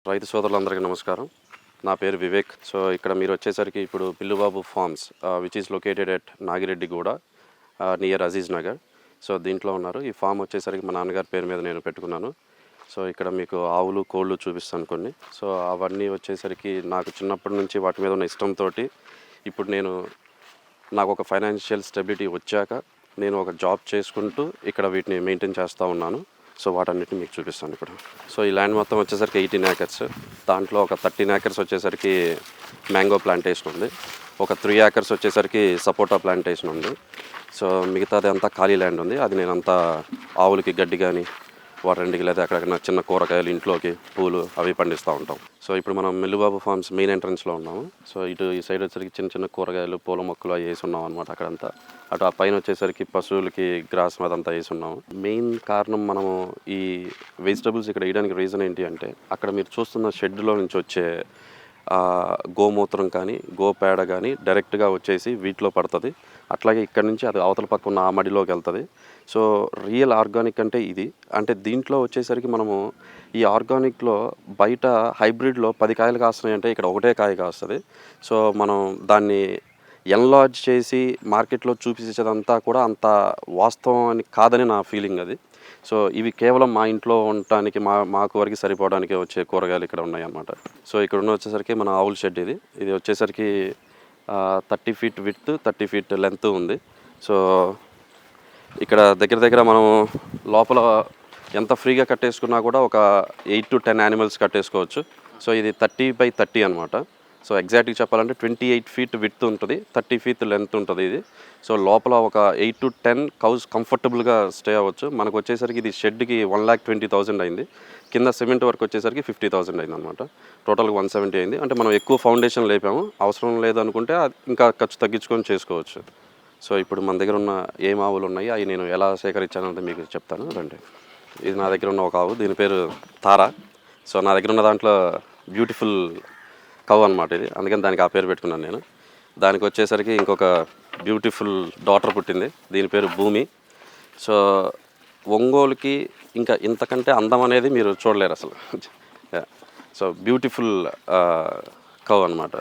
రైతు సోదరులందరికీ నమస్కారం. నా పేరు వివేక్. సో ఇక్కడ మీరు వచ్చేసరికి ఇప్పుడు Pillubabu farms which is located at Nagireddiguda near Aziz Nagar. So దీంట్లో ఉన్నారు. ఈ ఫామ్ వచ్చేసరికి మా నాన్నగారి పేరు మీద నేను పెట్టుకున్నాను. సో ఇక్కడ మీకు ఆవులు కోళ్ళు చూపిస్తాను కొన్ని. సో అవన్నీ వచ్చేసరికి నాకు చిన్నప్పటి నుంచి వాటి మీద ఉన్న ఇష్టంతో ఇప్పుడు నాకు ఒక ఫైనాన్షియల్ స్టెబిలిటీ వచ్చాక నేను ఒక జాబ్ చేసుకుంటూ ఇక్కడ వీటిని మెయింటైన్ చేస్తూ ఉన్నాను. సో వాటన్నిటిని మీకు చూపిస్తాను ఇప్పుడు. సో ఈ ల్యాండ్ మొత్తం వచ్చేసరికి 18 acres. దాంట్లో ఒక 13 acres వచ్చేసరికి మ్యాంగో ప్లాంటేషన్ ఉంది. ఒక 3 acres వచ్చేసరికి సపోటా ప్లాంటేషన్ ఉంది. సో మిగతాది అంతా ఖాళీ ల్యాండ్ ఉంది. అది నేనంతా ఆవులకి గడ్డి కానీ వాటంటికి లేదా అక్కడక్కడ చిన్న కూరగాయలు ఇంట్లోకి పూలు అవి పండిస్తూ ఉంటాం. సో ఇప్పుడు మనం మిల్లుబాబు ఫార్మ్స్ మెయిన్ ఎంట్రన్స్లో ఉన్నాము. సో ఈ సైడ్ వచ్చేసరికి చిన్న చిన్న కూరగాయలు పూల మొక్కలు అవి వేసి ఉన్నాం అనమాట. అక్కడంతా అటు ఆ పైన వచ్చేసరికి పశువులకి గ్రాస్ అదంతా వేసి ఉన్నాము. మెయిన్ కారణం మనము ఈ వెజిటబుల్స్ ఇక్కడ వేయడానికి రీజన్ ఏంటి అంటే అక్కడ మీరు చూస్తున్న షెడ్లో నుంచి వచ్చే గోమూత్రం కానీ గోపేడ కానీ డైరెక్ట్గా వచ్చేసి వీటిలో పడుతుంది. అట్లాగే ఇక్కడ నుంచి అది అవతల పక్క ఉన్న ఆ మడిలోకి వెళ్తుంది. సో రియల్ ఆర్గానిక్ అంటే ఇది. అంటే దీంట్లో వచ్చేసరికి మనము ఈ ఆర్గానిక్లో బయట హైబ్రిడ్లో 10 కాయలు కాస్తున్నాయి అంటే ఇక్కడ ఒకటే కాయ కాస్తుంది. సో మనం దాన్ని ఎన్లార్జ్ చేసి మార్కెట్లో చూపించేదంతా కూడా అంత వాస్తవం అని కాదని నా ఫీలింగ్ అది. సో ఇవి కేవలం మా ఇంట్లో ఉండటానికి మాకు వరకు సరిపోవడానికి వచ్చే కూరగాయలు ఇక్కడ ఉన్నాయి అన్నమాట. సో ఇక్కడ ఉన్న వచ్చేసరికి మన ఆవుల షెడ్ ఇది వచ్చేసరికి 30 feet విడ్త్ 30 feet లెంత్ ఉంది. సో ఇక్కడ దగ్గర మనం లోపల ఎంత ఫ్రీగా కట్టేసుకున్నా కూడా ఒక 8 to 10 యానిమల్స్ కట్టేసుకోవచ్చు. సో ఇది 30x30 అనమాట. సో ఎగ్జాక్ట్గా చెప్పాలంటే 28 feet విడ్త్ ఉంటుంది, 30 feet లెంత్ ఉంటుంది ఇది. సో లోపల ఒక 8 to 10 కౌస్ కంఫర్టబుల్గా స్టే అవ్వచ్చు. మనకు వచ్చేసరికి ఇది షెడ్కి 1,20,000 అయింది. కింద సిమెంట్ వర్క్ వచ్చేసరికి 50,000 అయింది అనమాట. టోటల్గా 170 అయింది. అంటే మనం ఎక్కువ ఫౌండేషన్ లేపాము, అవసరం లేదనుకుంటే ఇంకా ఖర్చు తగ్గించుకొని చేసుకోవచ్చు. సో ఇప్పుడు మన దగ్గర ఉన్న ఏం ఆవులు ఉన్నాయి అవి నేను ఎలా సేకరించానంటే మీకు చెప్తాను రండి. ఇది నా దగ్గర ఉన్న ఒక ఆవు, దీని పేరు తారా. సో నా దగ్గర ఉన్న దాంట్లో బ్యూటిఫుల్ కవ్ అనమాట ఇది, అందుకని దానికి ఆ పేరు పెట్టుకున్నాను నేను. దానికి వచ్చేసరికి ఇంకొక బ్యూటిఫుల్ డాటర్ పుట్టింది, దీని పేరు భూమి. సో ఒంగోలుకి ఇంకా ఇంతకంటే అందం అనేది మీరు చూడలేరు అసలు. సో బ్యూటిఫుల్ కవ్ అనమాట.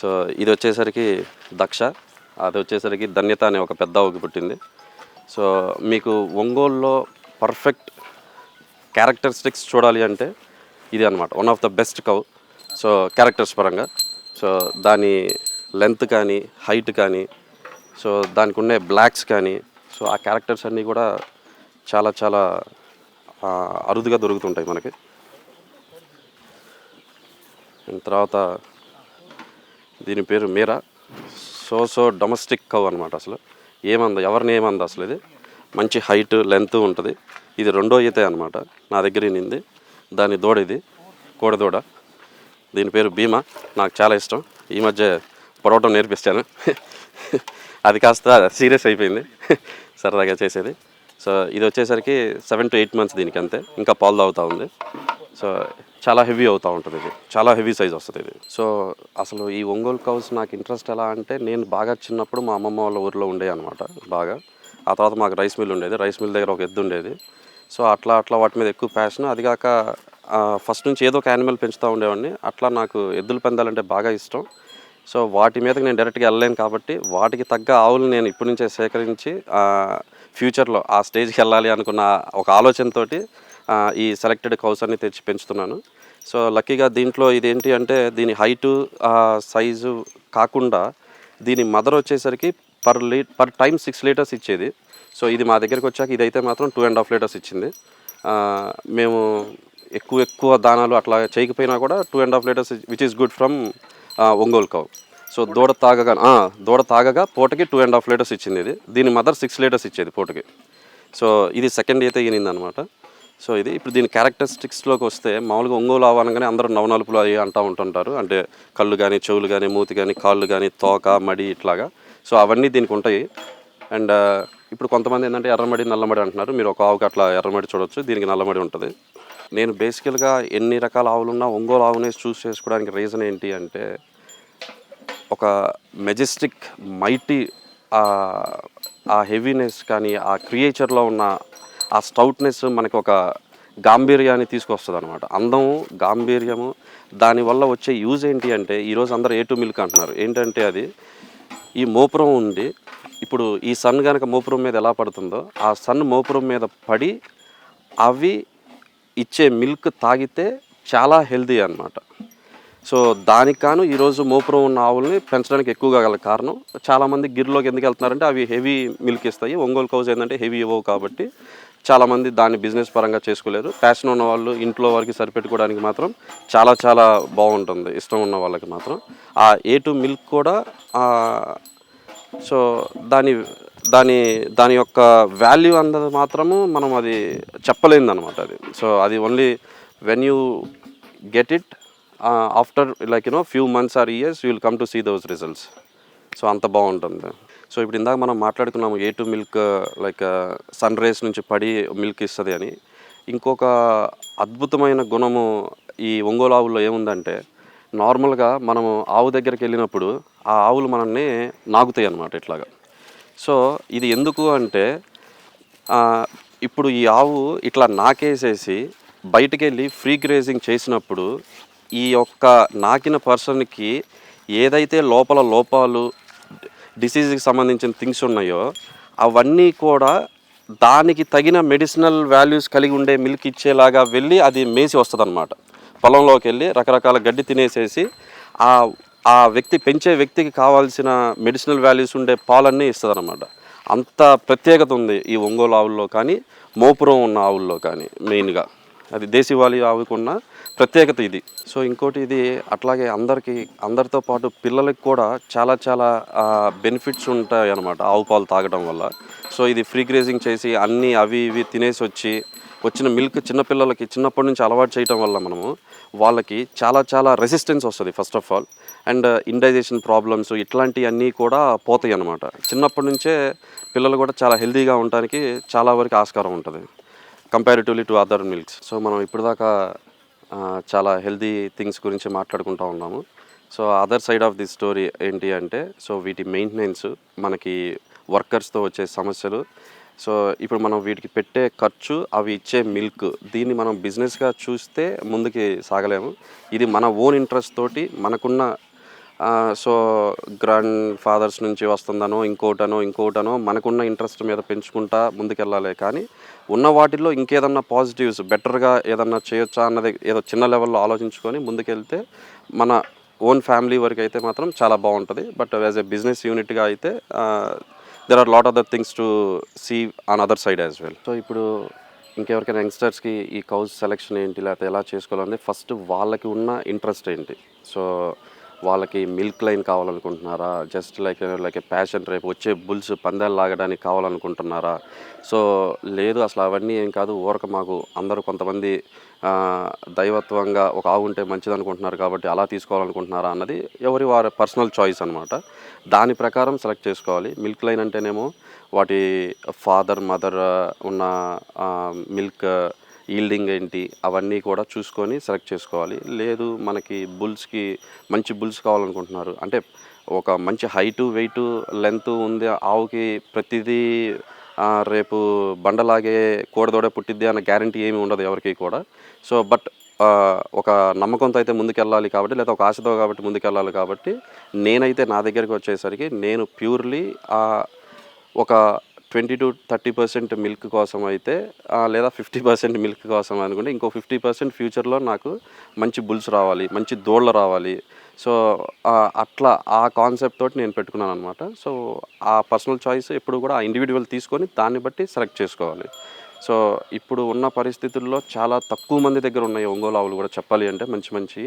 సో ఇది వచ్చేసరికి దక్ష, అది వచ్చేసరికి ధన్యత అనే ఒక పెద్ద ఆవుకి పుట్టింది. సో మీకు ఒంగోలులో పర్ఫెక్ట్ క్యారెక్టరిస్టిక్స్ చూడాలి అంటే ఇది అనమాట, one of the best cow. So characters పరంగా సో దాని లెంత్ కానీ హైట్ కానీ సో దానికి ఉండే బ్లాక్స్ కానీ సో ఆ క్యారెక్టర్స్ అన్నీ కూడా చాలా చాలా అరుదుగా దొరుకుతుంటాయి మనకి. తర్వాత దీని పేరు మీరా. సో డొమెస్టిక్ కవ్ అనమాట. అసలు ఎవరిని ఏమంది అసలు, ఇది మంచి హైట్ లెంత్ ఉంటుంది. ఇది రెండో ఈత అనమాట నా దగ్గర నింది. దాని దూడ ఇది కోడదూడ, దీని పేరు భీమా. నాకు చాలా ఇష్టం, ఈ మధ్య పొడవటం నేర్పిస్తాను. అది కాస్త సీరియస్ అయిపోయింది సరదాగా చేసేది. సో ఇది వచ్చేసరికి 7 to 8 months దీనికి అంతే, ఇంకా పాలు తాగుతూ ఉంది. సో చాలా హెవీ అవుతూ ఉంటుంది, ఇది చాలా హెవీ సైజ్ వస్తుంది ఇది. సో అసలు ఈ ఒంగోలు కౌస్ నాకు ఇంట్రెస్ట్ ఎలా అంటే నేను బాగా చిన్నప్పుడు మా అమ్మమ్మ వాళ్ళ ఊరిలో ఉండేవి అనమాట బాగా. ఆ తర్వాత మాకు రైస్ మిల్ ఉండేది, రైస్ మిల్ దగ్గర ఒక ఎద్దు ఉండేది. సో అట్లా వాటి మీద ఎక్కువ ప్యాషన్. అది కాక ఫస్ట్ నుంచి ఏదో ఒక యానిమల్ పెంచుతూ ఉండేవాడిని. అట్లా నాకు ఎద్దులు పెందాలంటే బాగా ఇష్టం. సో వాటి మీదకి నేను డైరెక్ట్గా వెళ్ళలేను కాబట్టి వాటికి తగ్గ ఆవులు నేను ఇప్పటి నుంచే సేకరించి ఫ్యూచర్లో ఆ స్టేజ్కి వెళ్ళాలి అనుకున్న ఒక ఆలోచనతో ఈ సెలెక్టెడ్ కౌస్ అన్ని తెచ్చి పెంచుతున్నాను. సో లక్కీగా దీంట్లో ఇదేంటి అంటే దీని హైటు సైజు కాకుండా దీని మదర్ వచ్చేసరికి పర్ టైం 6 liters ఇచ్చేది. సో ఇది మా దగ్గరికి వచ్చాక ఇదైతే మాత్రం 2.5 liters ఇచ్చింది. మేము ఎక్కువ దానాలు అట్లా చేయకపోయినా కూడా 2.5 liters which is good from Ongole cow. So దూడ తాగగా పూటకి 2.5 liters ఇచ్చింది ఇది. దీని మదర్ 6 liters ఇచ్చేది పూటకి. సో ఇది సెకండ్ అయితే ఈనింది అనమాట. సో ఇది ఇప్పుడు దీని క్యారెక్టరిస్టిక్స్లోకి వస్తే మామూలుగా ఒంగోలు ఆవనగానే అందరూ నవనలుపులు అవి అంటూ ఉంటుంటారు. అంటే కళ్ళు కానీ చెవులు కానీ మూతి కానీ కాళ్ళు కానీ తోక మడి ఇట్లాగా. సో అవన్నీ దీనికి ఉంటాయి. అండ్ ఇప్పుడు కొంతమంది ఏంటంటే ఎర్రమడి నల్లమడి అంటున్నారు. మీరు ఒక ఆవుకి అట్లా ఎర్రమడి చూడవచ్చు, దీనికి నల్లమడి ఉంటుంది. నేను బేసికల్గా ఎన్ని రకాల ఆవులున్నా ఒంగోలు ఆవునే చూస్ చేసుకోవడానికి రీజన్ ఏంటి అంటే ఒక మెజెస్టిక్ మైటీ ఆ హెవీనెస్ కానీ ఆ క్రియేచర్లో ఉన్న ఆ స్టౌట్నెస్ మనకు ఒక గాంభీర్యాన్ని తీసుకొస్తుంది అనమాట. అందము, గాంభీర్యము, దానివల్ల వచ్చే యూజ్ ఏంటి అంటే ఈరోజు అందరూ A2 మిల్క్ అంటున్నారు. ఏంటంటే అది ఈ మోపురం ఉంది. ఇప్పుడు ఈ సన్ కనుక మోపురం మీద ఎలా పడుతుందో ఆ సన్ మోపురం మీద పడి అవి ఇచ్చే మిల్క్ తాగితే చాలా హెల్తీ అన్నమాట. సో దానికి కాను ఈరోజు మోపురం ఉన్న ఆవుల్ని పెంచడానికి ఎక్కువగా గల కారణం, చాలామంది గిర్లోకి ఎందుకు వెళ్తున్నారంటే అవి హెవీ మిల్క్ ఇస్తాయి. ఒంగోలు కౌస్ ఏంటంటే హెవీ ఇవ్వవు కాబట్టి చాలామంది దాన్ని బిజినెస్ పరంగా చేసుకోలేరు. ప్యాషన్ ఉన్న వాళ్ళు ఇంట్లో వరకు సరిపెట్టుకోవడానికి మాత్రం చాలా చాలా బాగుంటుంది. ఇష్టం ఉన్న వాళ్ళకి మాత్రం ఆ A2 మిల్క్ కూడా సో దాని దాని దాని యొక్క వాల్యూ అన్నది మాత్రము మనం అది చెప్పలేనిదనమాట అది. సో అది only when you get it after like few months or years you will come to see those results. So అంత బాగుంటుంది. సో ఇప్పుడు ఇందాక మనం మాట్లాడుకున్నాము A2 milk like sun rays నుంచి పడి మిల్క్ ఇస్తుంది అని. ఇంకొక అద్భుతమైన గుణము ఈ ఒంగోలు ఆవుల్లో ఏముందంటే, నార్మల్గా మనము ఆవు దగ్గరికి వెళ్ళినప్పుడు ఆ ఆవులు మనల్ని నాకుతాయి అన్నమాట ఇట్లాగా. సో ఇది ఎందుకు అంటే ఇప్పుడు ఈ ఆవు ఇట్లా నాకేసేసి బయటికి వెళ్ళి ఫ్రీ గ్రేజింగ్ చేసినప్పుడు ఈ యొక్క నాకిన పర్సన్కి ఏదైతే లోపాలు డిసీజ్కి సంబంధించిన థింగ్స్ ఉన్నాయో అవన్నీ కూడా దానికి తగిన మెడిసినల్ వాల్యూస్ కలిగి ఉండే మిల్క్ ఇచ్చేలాగా వెళ్ళి అది మేసి వస్తుంది అనమాట. పొలంలోకి వెళ్ళి రకరకాల గడ్డి తినేసేసి ఆ వ్యక్తి పెంచే వ్యక్తికి కావాల్సిన మెడిసినల్ వాల్యూస్ ఉండే పాలన్నీ ఇస్తుంది అనమాట. అంత ప్రత్యేకత ఉంది ఈ ఒంగోలు ఆవుల్లో కానీ మోపురం ఉన్న ఆవుల్లో కానీ. మెయిన్గా అది దేశీవాలి ఆవుకున్న ప్రత్యేకత ఇది. సో ఇంకోటి ఇది అట్లాగే అందరితో పాటు పిల్లలకి కూడా చాలా చాలా బెనిఫిట్స్ ఉంటాయి అన్నమాట ఆవు పాలు తాగడం వల్ల. సో ఇది ఫ్రీ గ్రేజింగ్ చేసి అన్నీ అవి ఇవి తినేసి వచ్చిన మిల్క్ చిన్నపిల్లలకి చిన్నప్పటి నుంచి అలవాటు చేయడం వల్ల మనము వాళ్ళకి చాలా చాలా రెసిస్టెన్స్ వస్తుంది first of all. And indigestion problems ఇట్లాంటివన్నీ కూడా పోతాయి అన్నమాట. చిన్నప్పటి నుంచే పిల్లలు కూడా చాలా హెల్తీగా ఉండడానికి చాలా వరకు ఆస్కారం ఉంటుంది comparatively to other milks. So మనం ఇప్పుడు దాకా చాలా హెల్తీ థింగ్స్ గురించి మాట్లాడుకుంటూ ఉన్నాము. So other side of the story ఏంటి అంటే, సో వీటి మెయింటెనెన్స్, మనకి వర్కర్స్తో వచ్చే సమస్యలు, సో ఇప్పుడు మనం వీటికి పెట్టే ఖర్చు, అవి ఇచ్చే మిల్క్, దీన్ని మనం బిజినెస్గా చూస్తే ముందుకి సాగలేము. ఇది మన ఓన్ ఇంట్రెస్ట్ తోటి మనకున్న సో గ్రాండ్ ఫాదర్స్ నుంచి వస్తుందనో ఇంకోటనో మనకున్న ఇంట్రెస్ట్ మీద పెంచుకుంటా ముందుకెళ్ళాలి. కానీ ఉన్న వాటిల్లో ఇంకేదన్నా పాజిటివ్స్ బెటర్గా ఏదన్నా చేయొచ్చా అన్నది ఏదో చిన్న లెవెల్లో ఆలోచించుకొని ముందుకెళ్తే మన ఓన్ ఫ్యామిలీ వరకు అయితే మాత్రం చాలా బాగుంటుంది. బట్ యాజ్ ఎ బిజినెస్ యూనిట్గా అయితే there are lot other things to see on other side as well. So ఇప్పుడు ఇంకెవరికైనా యంగ్స్టర్స్కి ఈ కౌస్ సెలెక్షన్ ఏంటి, లేకపోతే ఎలా చేసుకోవాలంటే ఫస్ట్ వాళ్ళకి ఉన్న ఇంట్రెస్ట్ ఏంటి. సో వాళ్ళకి మిల్క్ లైన్ కావాలనుకుంటున్నారా, జస్ట్ లైక్ ఏ ప్యాషన్, రేపు వచ్చే బుల్స్ పందాలు లాగడానికి కావాలనుకుంటున్నారా, సో లేదు అసలు అవన్నీ ఏం కాదు, ఊరక మాకు అందరూ కొంతమంది దైవత్వంగా ఒక ఆవు ఉంటే మంచిది అనుకుంటున్నారు కాబట్టి అలా తీసుకోవాలనుకుంటున్నారా అన్నది వారి పర్సనల్ చాయిస్ అనమాట. దాని ప్రకారం సెలెక్ట్ చేసుకోవాలి. మిల్క్ లైన్ అంటేనేమో వాటి ఫాదర్ మదర్ ఉన్న మిల్క్ ఈల్డింగ్ ఏంటి అవన్నీ కూడా చూసుకొని సెలెక్ట్ చేసుకోవాలి. లేదు మనకి మంచి బుల్స్ కావాలనుకుంటున్నారు అంటే ఒక మంచి హైటు వెయిటు లెంత్ ఉంది ఆవుకి, ప్రతిదీ రేపు బండలాగే కోడదోడే పుట్టిద్ది అన్న గ్యారంటీ ఏమి ఉండదు ఎవరికి కూడా. సో బట్ ఒక నమ్మకంతో అయితే ముందుకెళ్ళాలి కాబట్టి, లేదా ఒక ఆశతో కాబట్టి ముందుకెళ్ళాలి కాబట్టి, నేనైతే నా దగ్గరికి వచ్చేసరికి నేను ప్యూర్లీ ఒక 20-30% మిల్క్ కోసం అయితే, లేదా 50% మిల్క్ కోసం అనుకుంటే ఇంకో 50% ఫ్యూచర్లో నాకు మంచి బుల్స్ రావాలి, మంచి దూడలు రావాలి. సో అట్లా ఆ కాన్సెప్ట్ తోటి నేను పెట్టుకున్నాను అనమాట. సో ఆ పర్సనల్ చాయిస్ ఎప్పుడు కూడా ఆ ఇండివిజువల్ తీసుకొని దాన్ని బట్టి సెలెక్ట్ చేసుకోవాలి. సో ఇప్పుడు ఉన్న పరిస్థితుల్లో చాలా తక్కువ మంది దగ్గర ఉన్నాయి ఒంగోలు ఆవులు కూడా చెప్పాలి అంటే మంచి.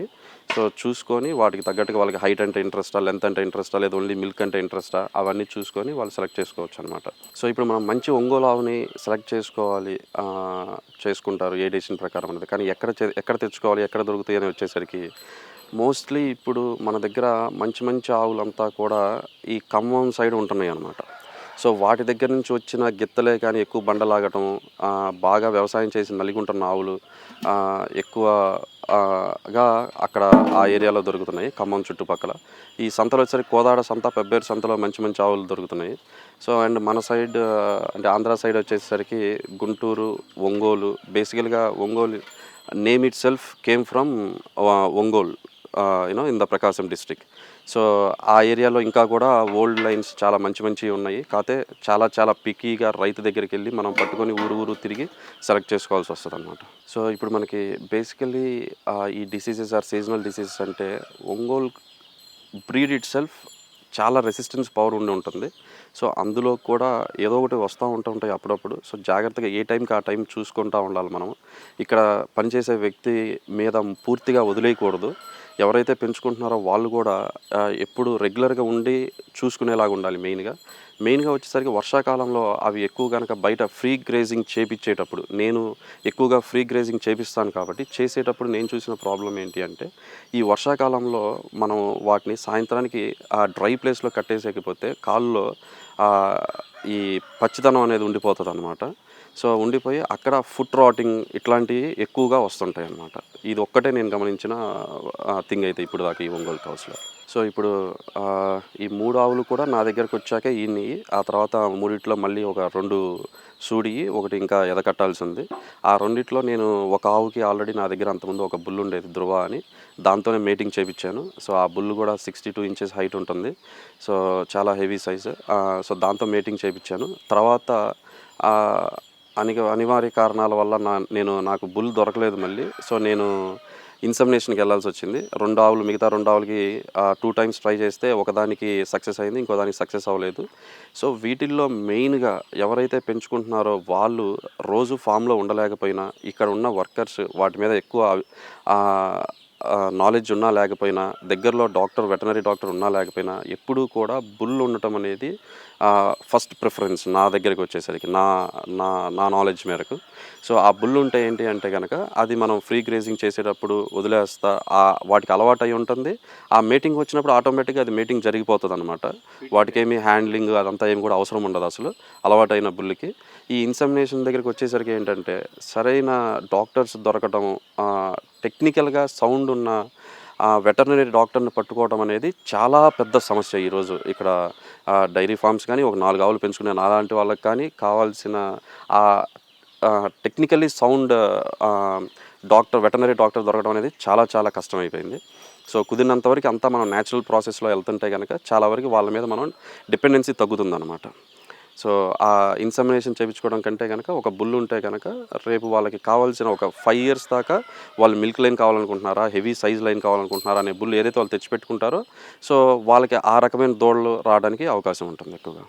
సో చూసుకొని వాటికి తగ్గట్టుగా వాళ్ళకి హైట్ అంటే ఇంట్రెస్టా, లెంత్ అంటే ఇంట్రెస్టా, లేదా ఓన్లీ మిల్క్ అంటే ఇంట్రెస్టా, అవన్నీ చూసుకొని వాళ్ళు సెలెక్ట్ చేసుకోవచ్చు అనమాట. సో ఇప్పుడు మనం మంచి ఒంగోలు ఆవుని సెలెక్ట్ చేసుకుంటారు ఏ డెసిషన్ ప్రకారం అనేది. కానీ ఎక్కడ తెచ్చుకోవాలి, ఎక్కడ దొరుకుతాయి అని వచ్చేసరికి మోస్ట్లీ ఇప్పుడు మన దగ్గర మంచి ఆవులంతా కూడా ఈ ఖమ్మం సైడ్ ఉంటున్నాయి అన్నమాట. సో వాటి దగ్గర నుంచి వచ్చిన గిత్తలే కానీ ఎక్కువ బండలాగటం, బాగా వ్యవసాయం చేసి నలిగుంటున్న ఆవులు ఎక్కువ గా అక్కడ ఆ ఏరియాలో దొరుకుతున్నాయి. ఖమ్మం చుట్టుపక్కల ఈ సంతలో వచ్చేసరికి కోదాడ సంత, పెబ్బేరు సంతలో మంచి మంచి ఆవులు దొరుకుతున్నాయి. సో అండ్ మన సైడ్ అంటే ఆంధ్ర సైడ్ వచ్చేసరికి గుంటూరు, ఒంగోలు, బేసికల్గా Ongole name it self came from Ongole, in the Prakasam district. So ఆ ఏరియాలో ఇంకా కూడా ఓల్డ్ లైన్స్ చాలా మంచి మంచివి ఉన్నాయి. కాకపోతే చాలా చాలా పికీగా రైతు దగ్గరికి వెళ్ళి మనం పట్టుకొని ఊరు ఊరు తిరిగి సెలెక్ట్ చేసుకోవాల్సి వస్తుంది అనమాట. సో ఇప్పుడు మనకి బేసికల్లీ ఈ డిసీజెస్ ఆర్ సీజనల్ డిసీజెస్ అంటే ఒంగోల్ బ్రీడ్ ఇట్ సెల్ఫ్ చాలా రెసిస్టెన్స్ పవర్ ఉండి ఉంటుంది. సో అందులో కూడా ఏదో ఒకటి వస్తూ ఉంటుంటాయి అప్పుడప్పుడు. సో జాగ్రత్తగా ఏ టైంకి ఆ టైం చూసుకుంటూ ఉండాలి మనం. ఇక్కడ పనిచేసే వ్యక్తి మీద పూర్తిగా వదిలేయకూడదు. ఎవరైతే పెంచుకుంటున్నారో వాళ్ళు కూడా ఎప్పుడు రెగ్యులర్గా ఉండి చూసుకునేలాగా ఉండాలి. మెయిన్గా వచ్చేసరికి వర్షాకాలంలో అవి ఎక్కువ కనుక బయట ఫ్రీ గ్రేజింగ్ చేపించేటప్పుడు, నేను ఎక్కువగా ఫ్రీ గ్రేజింగ్ చేపిస్తాను కాబట్టి చేసేటప్పుడు నేను చూసిన ప్రాబ్లం ఏంటి అంటే, ఈ వర్షాకాలంలో మనం వాటిని సాయంత్రానికి ఆ డ్రై ప్లేస్లో కట్టేసేకపోతే కాళ్ళలో ఈ పచ్చిదనం అనేది ఉండిపోతుంది అనమాట. సో ఉండిపోయి అక్కడ ఫుట్ రాటింగ్ ఇట్లాంటివి ఎక్కువగా వస్తుంటాయి అన్నమాట. ఇది ఒక్కటే నేను గమనించిన థింగ్ అయితే ఇప్పుడు దాకా ఈ ఒంగోలు కౌస్లో. సో ఇప్పుడు ఈ 3 ఆవులు కూడా నా దగ్గరకు వచ్చాకే ఈనియి. ఆ తర్వాత మూడిట్లో మళ్ళీ ఒక 2 సూడియి, ఒకటి ఇంకా ఎదకట్టాల్సి ఉంది. ఆ రెండిట్లో నేను ఒక ఆవుకి ఆల్రెడీ నా దగ్గర అంతకుముందు ఒక బుల్ ఉండేది ధృవ అని, దాంతోనే మేటింగ్ చేయించాను. సో ఆ బుల్ కూడా 62 ఇంచెస్ హైట్ ఉంటుంది. సో చాలా హెవీ సైజ్. సో దాంతో మేటింగ్ చేయించాను. తర్వాత అనివార్య కారణాల వల్ల నాకు బుల్ దొరకలేదు మళ్ళీ. సో నేను ఇన్సెమినేషన్కి వెళ్ళాల్సి వచ్చింది. మిగతా 2 ఆవులకి 2 టైమ్స్ ట్రై చేస్తే ఒకదానికి సక్సెస్ అయింది, ఇంకో దానికి సక్సెస్ అవ్వలేదు. సో వీటిల్లో మెయిన్గా ఎవరైతే పెంచుకుంటున్నారో వాళ్ళు రోజు ఫామ్లో ఉండలేకపోయినా, ఇక్కడ ఉన్న వర్కర్స్ వాటి మీద ఎక్కువ నాలెడ్జ్ ఉన్నా లేకపోయినా, దగ్గరలో వెటనరీ డాక్టర్ ఉన్నా లేకపోయినా, ఎప్పుడూ కూడా బుల్ ఉండటం అనేది ఫస్ట్ ప్రిఫరెన్స్ నా దగ్గరికి వచ్చేసరికి, నా నాలెడ్జ్ మేరకు. సో ఆ బుల్ ఉంటే ఏంటి అంటే కనుక అది మనం ఫ్రీ గ్రేజింగ్ చేసేటప్పుడు వదిలేస్తా వాటికి అలవాటు అయి ఉంటుంది. ఆ మీటింగ్ వచ్చినప్పుడు ఆటోమేటిక్గా అది మీటింగ్ జరిగిపోతుంది అనమాట. వాటికి ఏమి హ్యాండ్లింగ్ అదంతా ఏమి కూడా అవసరం ఉండదు అసలు అలవాటైన బుల్కి. ఈ ఇన్సెమినేషన్ దగ్గరికి వచ్చేసరికి ఏంటంటే సరైన డాక్టర్స్ దొరకటం, టెక్నికల్గా సౌండ్ ఉన్న వెటర్నరీ డాక్టర్ని పట్టుకోవడం అనేది చాలా పెద్ద సమస్య ఈరోజు ఇక్కడ. డైరీ ఫార్మ్స్ కానీ, ఒక 4 ఆవులు పెంచుకునే నాలాంటి వాళ్ళకి కానీ కావాల్సిన టెక్నికల్లీ సౌండ్ వెటర్నరీ డాక్టర్ దొరకడం అనేది చాలా చాలా కష్టమైపోయింది. సో కుదిరినంత వరకు అంతా మనం న్యాచురల్ ప్రాసెస్లో వెళ్తుంటే కనుక చాలా వరకు వాళ్ళ మీద మనం డిపెండెన్సీ తగ్గుతుందన్నమాట. సో ఆ ఇన్సెమినేషన్ చేయించుకోవడం కంటే కనుక ఒక బుల్ ఉంటే కనుక రేపు వాళ్ళకి కావాల్సిన ఒక 5 years దాకా వాళ్ళు మిల్క్ లైన్ కావాలనుకుంటున్నారా, హెవీ సైజ్ లైన్ కావాలనుకుంటున్నారా అనే బుల్ ఏదైతే వాళ్ళు తెచ్చిపెట్టుకుంటారో, సో వాళ్ళకి ఆ రకమైన దూడలు రావడానికి అవకాశం ఉంటుంది ఎక్కువగా.